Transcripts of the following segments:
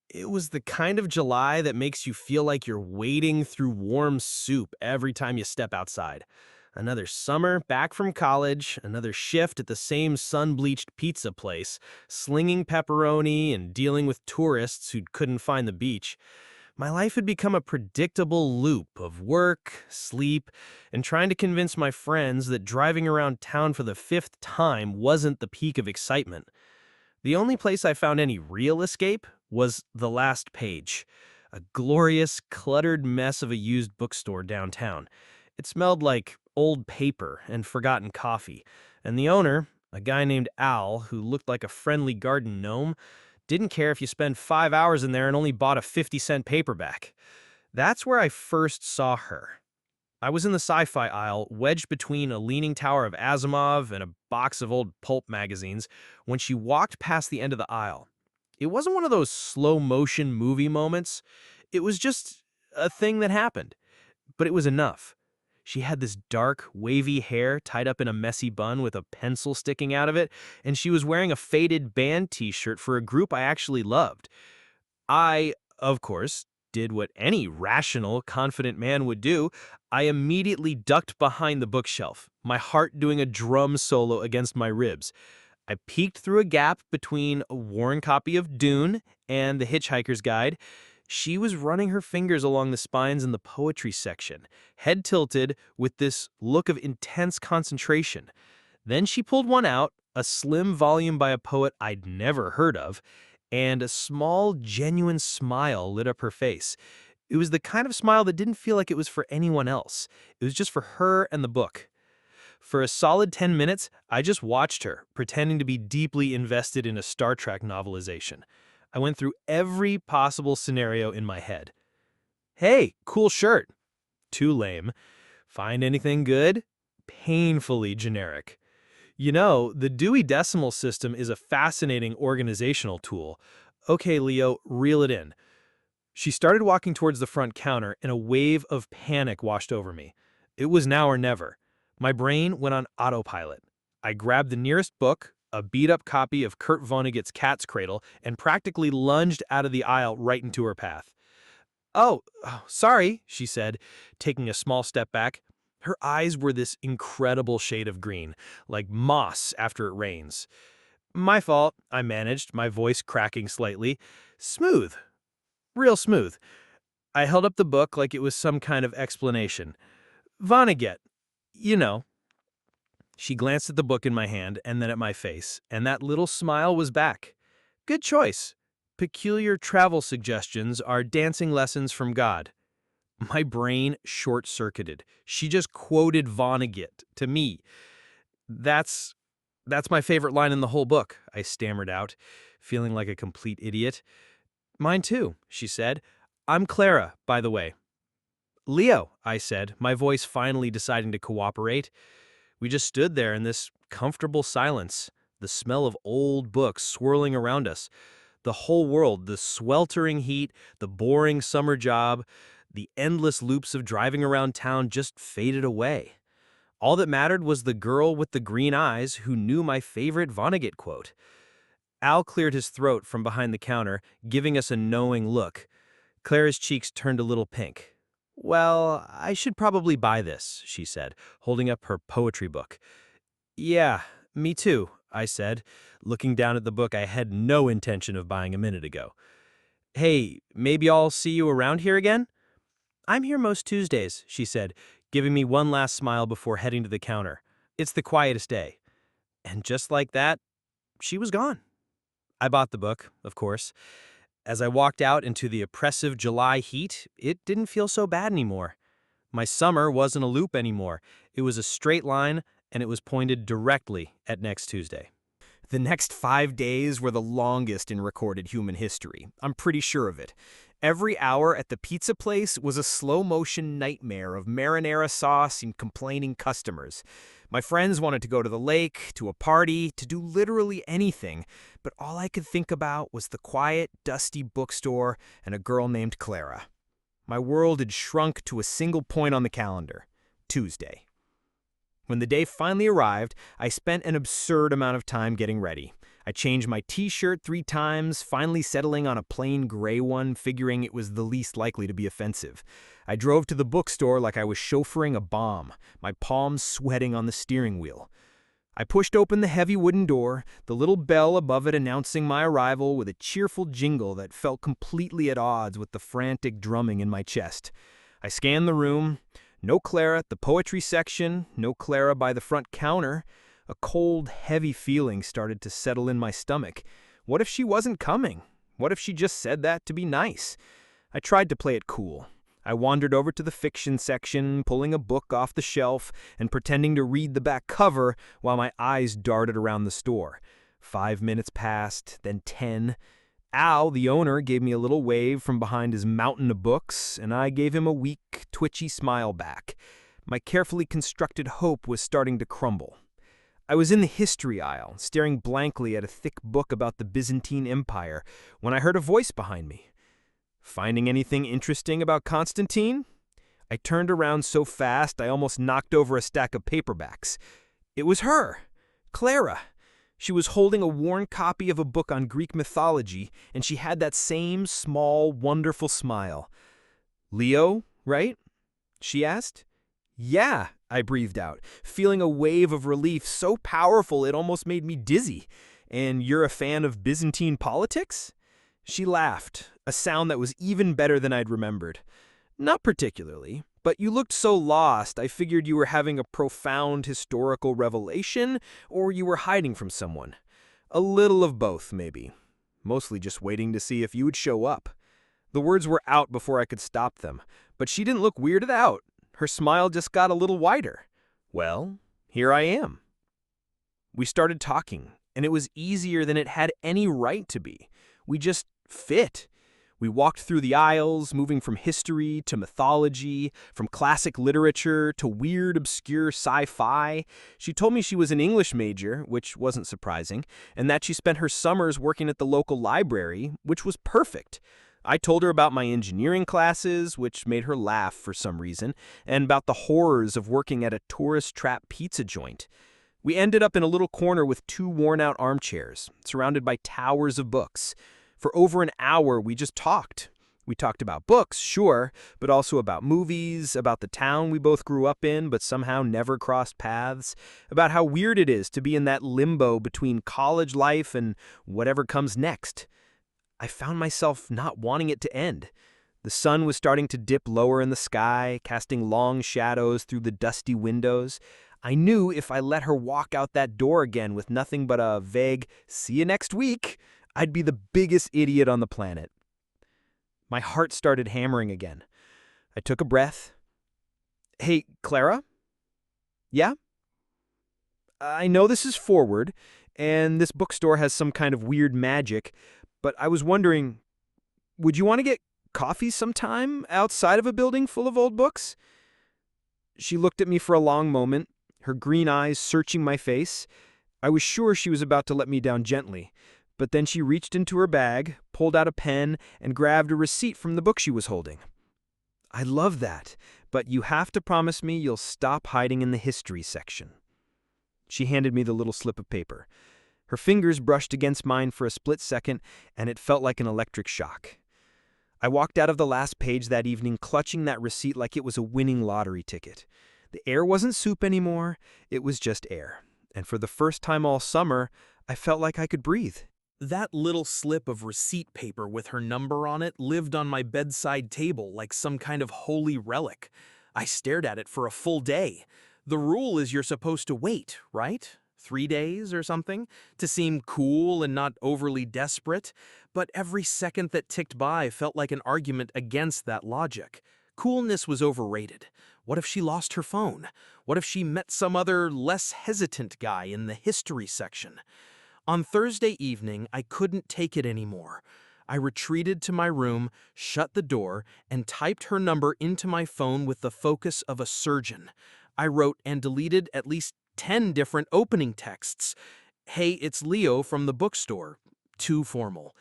It was the kind of July that makes you feel like you're wading through warm soup every time you step outside. Another summer back from college, another shift at the same sun-bleached pizza place, slinging pepperoni and dealing with tourists who couldn't find the beach. My life had become a predictable loop of work, sleep, and trying to convince my friends that driving around town for the fifth time wasn't the peak of excitement. The only place I found any real escape was the last page, a glorious, cluttered mess of a used bookstore downtown. It smelled like old paper and forgotten coffee, and the owner, a guy named Al who looked like a friendly garden gnome, didn't care if you spent 5 hours in there and only bought a 50-cent paperback. That's where I first saw her. I was in the sci-fi aisle, wedged between a leaning tower of Asimov and a box of old pulp magazines, when she walked past the end of the aisle. It wasn't one of those slow-motion movie moments. It was just a thing that happened, but it was enough. She had this dark, wavy hair tied up in a messy bun with a pencil sticking out of it, and she was wearing a faded band t-shirt for a group I actually loved. I, of course, did what any rational, confident man would do. I immediately ducked behind the bookshelf, my heart doing a drum solo against my ribs. I peeked through a gap between a worn copy of Dune and The Hitchhiker's Guide. She was running her fingers along the spines in the poetry section, head tilted with this look of intense concentration. Then she pulled one out, a slim volume by a poet I'd never heard of, and a small, genuine smile lit up her face. It was the kind of smile that didn't feel like it was for anyone else. It was just for her and the book. For a solid 10 minutes, I just watched her, pretending to be deeply invested in a Star Trek novelization. I went through every possible scenario in my head. Hey, cool shirt. Too lame. Find anything good? Painfully generic. You know, the Dewey Decimal System is a fascinating organizational tool. Okay, Leo, reel it in. She started walking towards the front counter, and a wave of panic washed over me. It was now or never. My brain went on autopilot. I grabbed the nearest book, a beat-up copy of Kurt Vonnegut's Cat's Cradle, and practically lunged out of the aisle right into her path. Oh, sorry, she said, taking a small step back. Her eyes were this incredible shade of green, like moss after it rains. My fault, I managed, my voice cracking slightly. Smooth. Real smooth. I held up the book like it was some kind of explanation. Vonnegut. You know. She glanced at the book in my hand and then at my face, and that little smile was back. Good choice. Peculiar travel suggestions are dancing lessons from God. My brain short-circuited. She just quoted Vonnegut to me. That's that's my favorite line in the whole book, I stammered out, feeling like a complete idiot. Mine too, she said. I'm Clara, by the way. Leo, I said, my voice finally deciding to cooperate. We just stood there in this comfortable silence, the smell of old books swirling around us. The whole world, the sweltering heat, the boring summer job, the endless loops of driving around town just faded away. All that mattered was the girl with the green eyes who knew my favorite Vonnegut quote. Al cleared his throat from behind the counter, giving us a knowing look. Clara's cheeks turned a little pink. Well, I should probably buy this, she said, holding up her poetry book. Yeah, me too, I said, looking down at the book I had no intention of buying a minute ago. Hey, maybe I'll see you around here again? I'm here most Tuesdays, she said, giving me one last smile before heading to the counter. It's the quietest day. And just like that, she was gone. I bought the book, of course. As I walked out into the oppressive July heat, it didn't feel so bad anymore. My summer wasn't a loop anymore. It was a straight line, and it was pointed directly at next Tuesday. The next 5 days were the longest in recorded human history. I'm pretty sure of it. Every hour at the pizza place was a slow-motion nightmare of marinara sauce and complaining customers. My friends wanted to go to the lake, to a party, to do literally anything, but all I could think about was the quiet, dusty bookstore and a girl named Clara. My world had shrunk to a single point on the calendar: Tuesday. When the day finally arrived, I spent an absurd amount of time getting ready. I changed my t-shirt 3 times, finally settling on a plain gray one, figuring it was the least likely to be offensive. I drove to the bookstore like I was chauffeuring a bomb, my palms sweating on the steering wheel. I pushed open the heavy wooden door, the little bell above it announcing my arrival with a cheerful jingle that felt completely at odds with the frantic drumming in my chest. I scanned the room. No Clara at the poetry section, no Clara by the front counter. A cold, heavy feeling started to settle in my stomach. What if she wasn't coming? What if she just said that to be nice? I tried to play it cool. I wandered over to the fiction section, pulling a book off the shelf and pretending to read the back cover while my eyes darted around the store. 5 minutes passed, then 10. Al, the owner, gave me a little wave from behind his mountain of books, and I gave him a weak, twitchy smile back. My carefully constructed hope was starting to crumble. I was in the history aisle, staring blankly at a thick book about the Byzantine Empire, when I heard a voice behind me. "Finding anything interesting about Constantine?" I turned around so fast I almost knocked over a stack of paperbacks. It was her, Clara. She was holding a worn copy of a book on Greek mythology, and she had that same small, wonderful smile. "Leo, right?" she asked. "Yeah," I breathed out, feeling a wave of relief so powerful it almost made me dizzy. "And you're a fan of Byzantine politics?" She laughed, a sound that was even better than I'd remembered. "Not particularly, but you looked so lost I figured you were having a profound historical revelation, or you were hiding from someone. A little of both, maybe. Mostly just waiting to see if you would show up." The words were out before I could stop them, but she didn't look weirded out. Her smile just got a little wider. "Well, here I am." We started talking, and it was easier than it had any right to be. We just fit. We walked through the aisles, moving from history to mythology, from classic literature to weird, obscure sci-fi. She told me she was an English major, which wasn't surprising, and that she spent her summers working at the local library, which was perfect. I told her about my engineering classes, which made her laugh for some reason, and about the horrors of working at a tourist trap pizza joint. We ended up in a little corner with 2 worn-out armchairs, surrounded by towers of books. For over an hour, we just talked. We talked about books, sure, but also about movies, about the town we both grew up in but somehow never crossed paths, about how weird it is to be in that limbo between college life and whatever comes next. I found myself not wanting it to end. The sun was starting to dip lower in the sky, casting long shadows through the dusty windows. I knew if I let her walk out that door again with nothing but a vague, "see you next week," I'd be the biggest idiot on the planet. My heart started hammering again. I took a breath. "Hey, Clara? Yeah? I know this is forward, and this bookstore has some kind of weird magic, but I was wondering, would you want to get coffee sometime outside of a building full of old books?" She looked at me for a long moment, her green eyes searching my face. I was sure she was about to let me down gently, but then she reached into her bag, pulled out a pen, and grabbed a receipt from the book she was holding. "I love that, but you have to promise me you'll stop hiding in the history section." She handed me the little slip of paper. Her fingers brushed against mine for a split second, and it felt like an electric shock. I walked out of the last page that evening clutching that receipt like it was a winning lottery ticket. The air wasn't soup anymore, it was just air. And for the first time all summer, I felt like I could breathe. That little slip of receipt paper with her number on it lived on my bedside table like some kind of holy relic. I stared at it for a full day. The rule is you're supposed to wait, right? 3 days or something, to seem cool and not overly desperate. But every second that ticked by felt like an argument against that logic. Coolness was overrated. What if she lost her phone? What if she met some other, less hesitant guy in the history section? On Thursday evening, I couldn't take it anymore. I retreated to my room, shut the door, and typed her number into my phone with the focus of a surgeon. I wrote and deleted at least 10 different opening texts. "Hey, it's Leo from the bookstore." Too formal.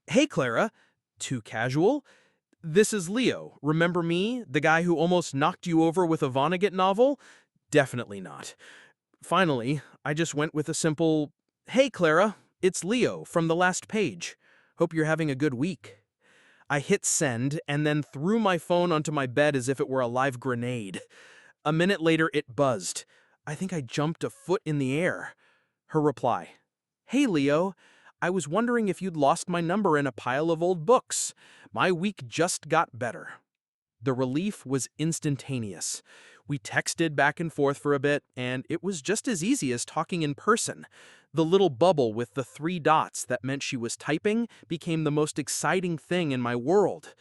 "Hey, Clara." Too casual. "This is Leo. Remember me, the guy who almost knocked you over with a Vonnegut novel?" Definitely not. Finally, I just went with a simple, "Hey, Clara, It's Leo from the last page. Hope you're having a good week. I hit send and then threw my phone onto my bed as if it were a live grenade. A minute later, it buzzed. I think I jumped a foot in the air. Her reply: "Hey, Leo. I was wondering if you'd lost my number in a pile of old books. My week just got better." The relief was instantaneous. We texted back and forth for a bit, and it was just as easy as talking in person. The little bubble with the 3 dots that meant she was typing became the most exciting thing in my world.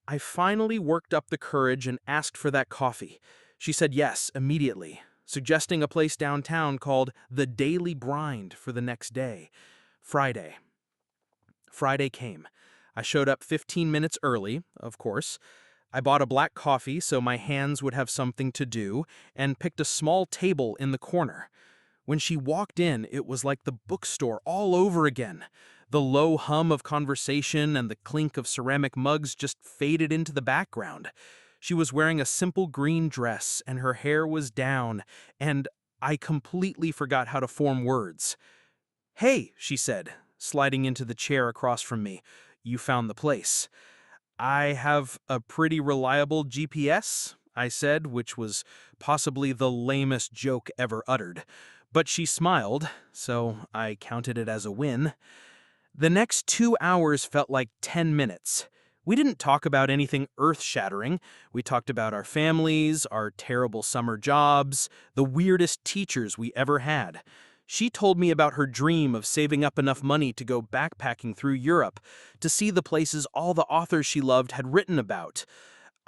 I finally worked up the courage and asked for that coffee. She said yes immediately, suggesting a place downtown called The Daily Grind for the next day. Friday. Friday came. I showed up 15 minutes early, of course. I bought a black coffee so my hands would have something to do, and picked a small table in the corner. When she walked in, it was like the bookstore all over again. The low hum of conversation and the clink of ceramic mugs just faded into the background. She was wearing a simple green dress, and her hair was down, and I completely forgot how to form words. "Hey," she said, sliding into the chair across from me. "You found the place." "I have a pretty reliable GPS," I said, which was possibly the lamest joke ever uttered. But she smiled, so I counted it as a win. The next 2 hours felt like 10 minutes. We didn't talk about anything earth-shattering. We talked about our families, our terrible summer jobs, the weirdest teachers we ever had. She told me about her dream of saving up enough money to go backpacking through Europe, to see the places all the authors she loved had written about.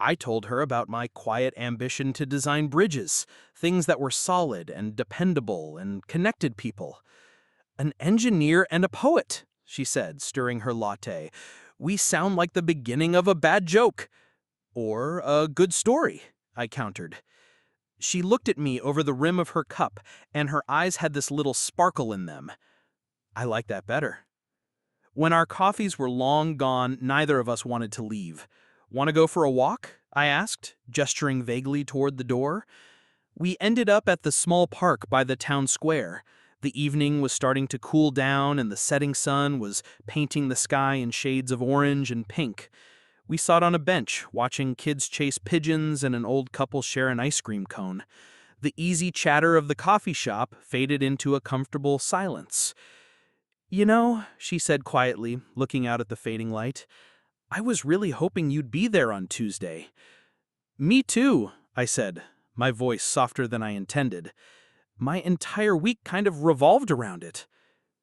I told her about my quiet ambition to design bridges, things that were solid and dependable and connected people. "An engineer and a poet," she said, stirring her latte. "We sound like the beginning of a bad joke." "Or a good story," I countered. She looked at me over the rim of her cup, and her eyes had this little sparkle in them. I like that better. When our coffees were long gone, neither of us wanted to leave. "Want to go for a walk?" I asked, gesturing vaguely toward the door. We ended up at the small park by the town square. The evening was starting to cool down, and the setting sun was painting the sky in shades of orange and pink. We sat on a bench, watching kids chase pigeons and an old couple share an ice cream cone. The easy chatter of the coffee shop faded into a comfortable silence. "You know," she said quietly, looking out at the fading light, "I was really hoping you'd be there on Tuesday." "Me too," I said, my voice softer than I intended. "My entire week kind of revolved around it."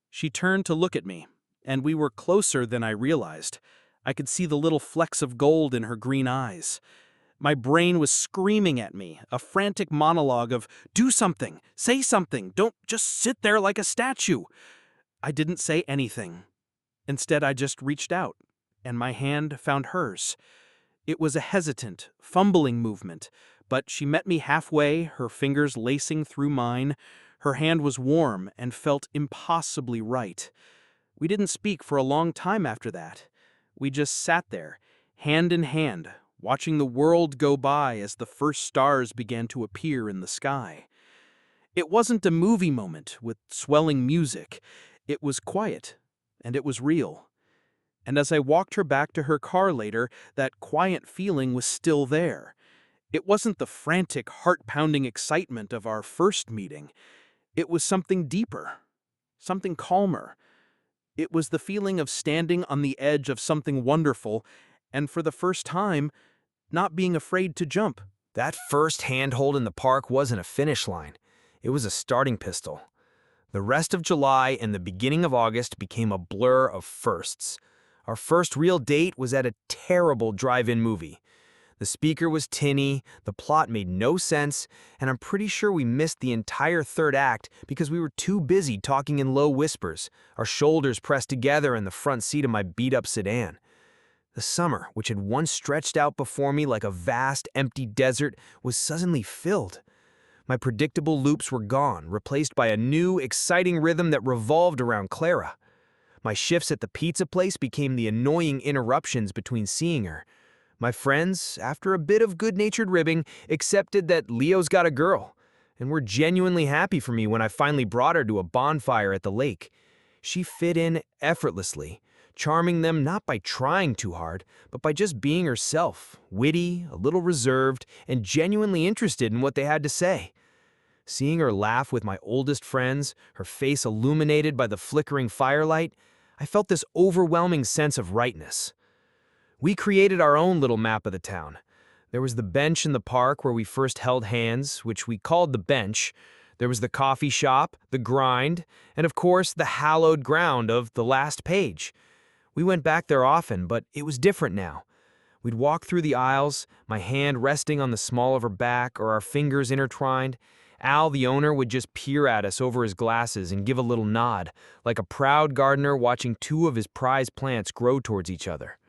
She turned to look at me, and we were closer than I realized. I could see the little flecks of gold in her green eyes. My brain was screaming at me, a frantic monologue of, "Do something, say something, don't just sit there like a statue." I didn't say anything. Instead, I just reached out, and my hand found hers. It was a hesitant, fumbling movement, but she met me halfway, her fingers lacing through mine. Her hand was warm and felt impossibly right. We didn't speak for a long time after that. We just sat there, hand in hand, watching the world go by as the first stars began to appear in the sky. It wasn't a movie moment with swelling music. It was quiet, and it was real. And as I walked her back to her car later, that quiet feeling was still there. It wasn't the frantic, heart-pounding excitement of our first meeting. It was something deeper, something calmer. It was the feeling of standing on the edge of something wonderful, and for the first time, not being afraid to jump. That first handhold in the park wasn't a finish line. It was a starting pistol. The rest of July and the beginning of August became a blur of firsts. Our first real date was at a terrible drive-in movie. The speaker was tinny, the plot made no sense, and I'm pretty sure we missed the entire third act because we were too busy talking in low whispers, our shoulders pressed together in the front seat of my beat-up sedan. The summer, which had once stretched out before me like a vast, empty desert, was suddenly filled. My predictable loops were gone, replaced by a new, exciting rhythm that revolved around Clara. My shifts at the pizza place became the annoying interruptions between seeing her. My friends, after a bit of good-natured ribbing, accepted that Leo's got a girl, and were genuinely happy for me when I finally brought her to a bonfire at the lake. She fit in effortlessly, charming them not by trying too hard, but by just being herself, witty, a little reserved, and genuinely interested in what they had to say. Seeing her laugh with my oldest friends, her face illuminated by the flickering firelight, I felt this overwhelming sense of rightness. We created our own little map of the town. There was the bench in the park where we first held hands, which we called the bench. There was the coffee shop, the grind, and of course the hallowed ground of the last page. We went back there often, but it was different now. We'd walk through the aisles, my hand resting on the small of her back or our fingers intertwined. Al, the owner, would just peer at us over his glasses and give a little nod, like a proud gardener watching two of his prized plants grow towards each other.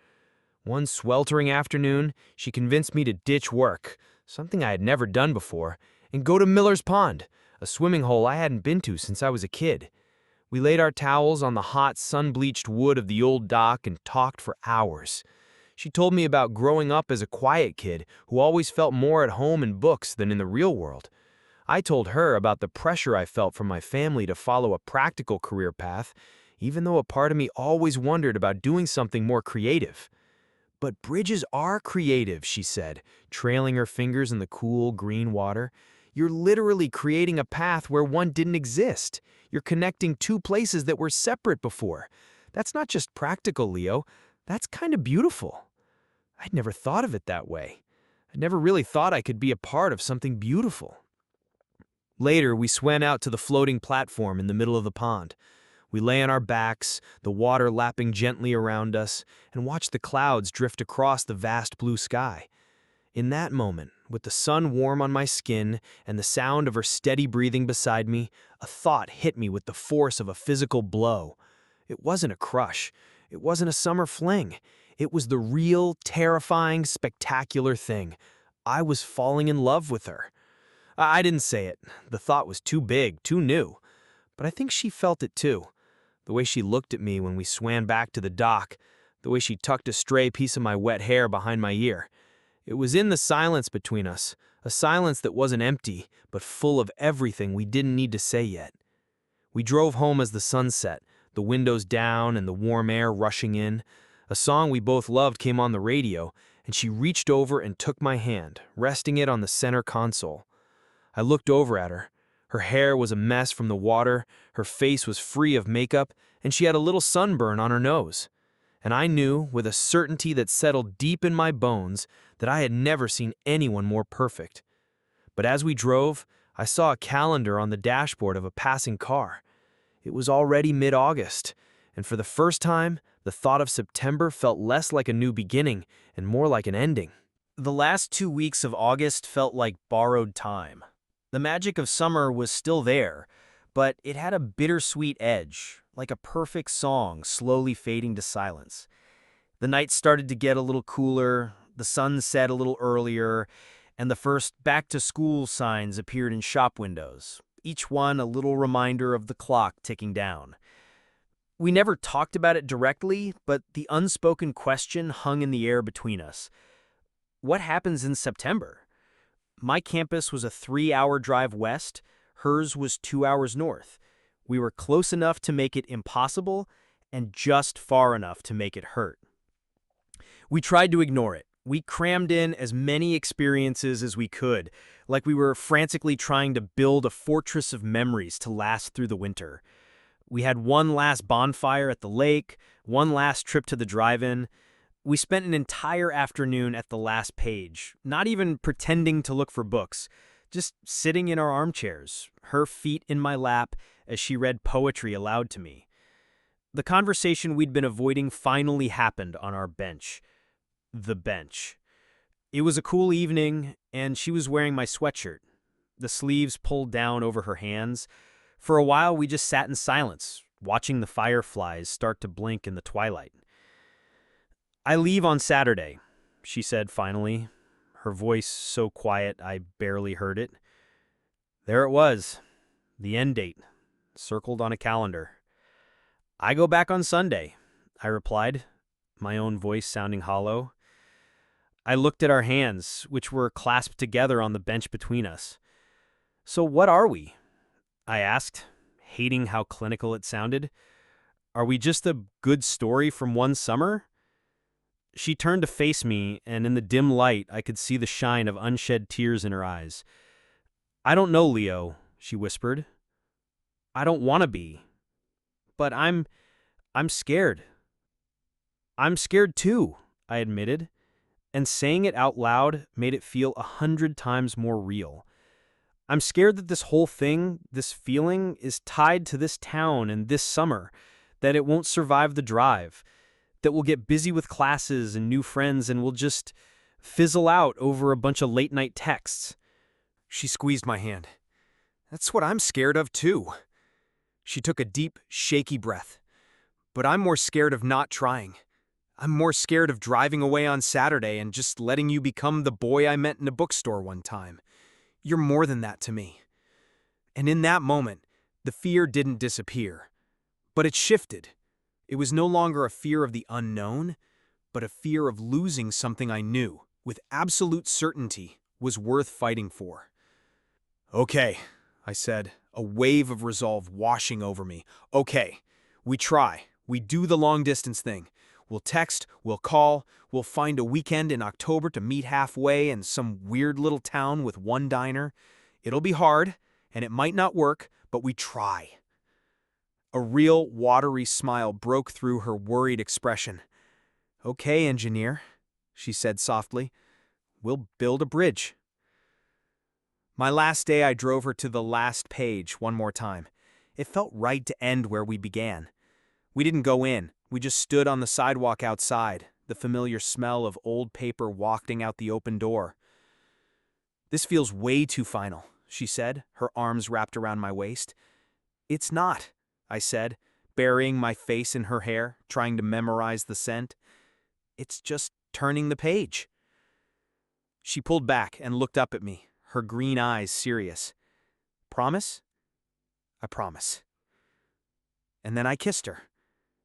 One sweltering afternoon, she convinced me to ditch work, something I had never done before, and go to Miller's Pond, a swimming hole I hadn't been to since I was a kid. We laid our towels on the hot, sun-bleached wood of the old dock and talked for hours. She told me about growing up as a quiet kid who always felt more at home in books than in the real world. I told her about the pressure I felt from my family to follow a practical career path, even though a part of me always wondered about doing something more creative. But bridges are creative, she said, trailing her fingers in the cool, green water. You're literally creating a path where one didn't exist. You're connecting two places that were separate before. That's not just practical, Leo. That's kind of beautiful. I'd never thought of it that way. I never really thought I could be a part of something beautiful. Later, we swam out to the floating platform in the middle of the pond. We lay on our backs, the water lapping gently around us, and watched the clouds drift across the vast blue sky. In that moment, with the sun warm on my skin and the sound of her steady breathing beside me, a thought hit me with the force of a physical blow. It wasn't a crush. It wasn't a summer fling. It was the real, terrifying, spectacular thing. I was falling in love with her. I didn't say it. The thought was too big, too new. But I think she felt it too. The way she looked at me when we swam back to the dock, the way she tucked a stray piece of my wet hair behind my ear. It was in the silence between us, a silence that wasn't empty, but full of everything we didn't need to say yet. We drove home as the sun set, the windows down and the warm air rushing in. A song we both loved came on the radio, and she reached over and took my hand, resting it on the center console. I looked over at her. Her hair was a mess from the water, her face was free of makeup, and she had a little sunburn on her nose. And I knew, with a certainty that settled deep in my bones, that I had never seen anyone more perfect. But as we drove, I saw a calendar on the dashboard of a passing car. It was already mid-August, and for the first time, the thought of September felt less like a new beginning and more like an ending. The last 2 weeks of August felt like borrowed time. The magic of summer was still there, but it had a bittersweet edge, like a perfect song slowly fading to silence. The nights started to get a little cooler, the sun set a little earlier, and the first back-to-school signs appeared in shop windows, each one a little reminder of the clock ticking down. We never talked about it directly, but the unspoken question hung in the air between us. What happens in September? My campus was a 3-hour drive west, hers was 2 hours north. We were close enough to make it impossible and just far enough to make it hurt. We tried to ignore it. We crammed in as many experiences as we could, like we were frantically trying to build a fortress of memories to last through the winter. We had one last bonfire at the lake, one last trip to the drive-in. We spent an entire afternoon at the last page, not even pretending to look for books, just sitting in our armchairs, her feet in my lap as she read poetry aloud to me. The conversation we'd been avoiding finally happened on our bench. The bench. It was a cool evening, and she was wearing my sweatshirt, the sleeves pulled down over her hands. For a while, we just sat in silence, watching the fireflies start to blink in the twilight. I leave on Saturday, she said finally, her voice so quiet I barely heard it. There it was, the end date, circled on a calendar. I go back on Sunday, I replied, my own voice sounding hollow. I looked at our hands, which were clasped together on the bench between us. So what are we? I asked, hating how clinical it sounded. Are we just a good story from one summer? She turned to face me, and in the dim light, I could see the shine of unshed tears in her eyes. I don't know, Leo, she whispered. I don't want to be. But I'm scared. I'm scared too, I admitted, and saying it out loud made it feel 100 times more real. I'm scared that this whole thing, this feeling, is tied to this town and this summer, that it won't survive the drive, that we'll get busy with classes and new friends and we'll just fizzle out over a bunch of late night texts. She squeezed my hand. That's what I'm scared of too. She took a deep, shaky breath. But I'm more scared of not trying. I'm more scared of driving away on Saturday and just letting you become the boy I met in a bookstore one time. You're more than that to me. And in that moment, the fear didn't disappear. But it shifted. It was no longer a fear of the unknown, but a fear of losing something I knew, with absolute certainty, was worth fighting for. Okay, I said, a wave of resolve washing over me. Okay, we try. We do the long-distance thing. We'll text, we'll call, we'll find a weekend in October to meet halfway in some weird little town with one diner. It'll be hard, and it might not work, but we try. A real, watery smile broke through her worried expression. Okay, engineer, she said softly. We'll build a bridge. My last day, I drove her to the last page one more time. It felt right to end where we began. We didn't go in. We just stood on the sidewalk outside, the familiar smell of old paper wafting out the open door. This feels way too final, she said, her arms wrapped around my waist. It's not, I said, burying my face in her hair, trying to memorize the scent. It's just turning the page. She pulled back and looked up at me, her green eyes serious. Promise? I promise. And then I kissed her.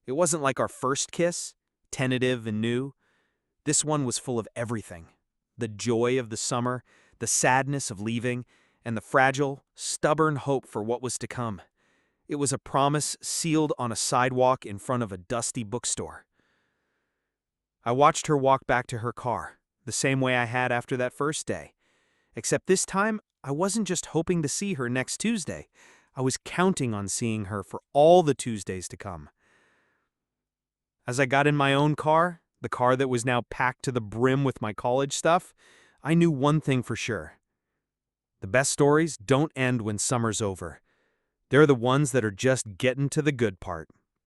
It wasn't like our first kiss, tentative and new. This one was full of everything. The joy of the summer, the sadness of leaving, and the fragile, stubborn hope for what was to come. It was a promise sealed on a sidewalk in front of a dusty bookstore. I watched her walk back to her car, the same way I had after that first day. Except this time, I wasn't just hoping to see her next Tuesday. I was counting on seeing her for all the Tuesdays to come. As I got in my own car, the car that was now packed to the brim with my college stuff, I knew one thing for sure. The best stories don't end when summer's over. They're the ones that are just getting to the good part.